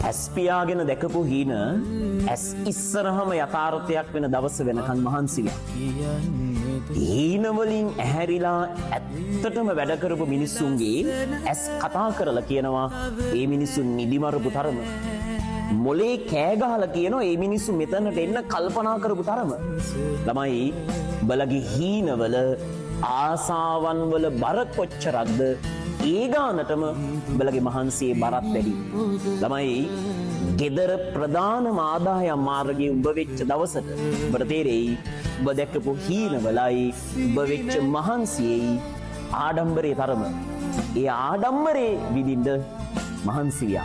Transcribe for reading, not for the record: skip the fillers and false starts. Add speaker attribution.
Speaker 1: ඇස් පියාගෙන දැකපු හීන ඇස් ඉස්සරහම යථාර්ථයක් වෙන දවස වෙනකන් මහන්සි වෙනවා. හීන වලින් ඇහැරිලා ඇත්තටම වැඩ කරපු මිනිස්සුන්ගේ ඇස් කතා කරලා කියනවා මේ මිනිස්සුන් නිදිමරපු තරම. මොලේ කෑ ගහලා කියනවා මේ මිනිස්සු මෙතනට එන්න කල්පනා කරපු තරම. ළමයි බලගේ හීනවල ආසාවන් වල බර කොච්චරක්ද ඒ ගානටම බලගේ මහන්සියේ බරත් වැඩි. ළමයි ගෙදර ප්‍රධානම ආදායම් මාර්ගයේ උඹ වෙච්ච දවසට ඔබට තේරෙයි ඔබ දැක්කපු හීනවලයි ඔබ වෙච්ච මහන්සියේයි ආඩම්බරයේ තරම. ඒ ආඩම්බරේ විඳින්න මහන්සිය.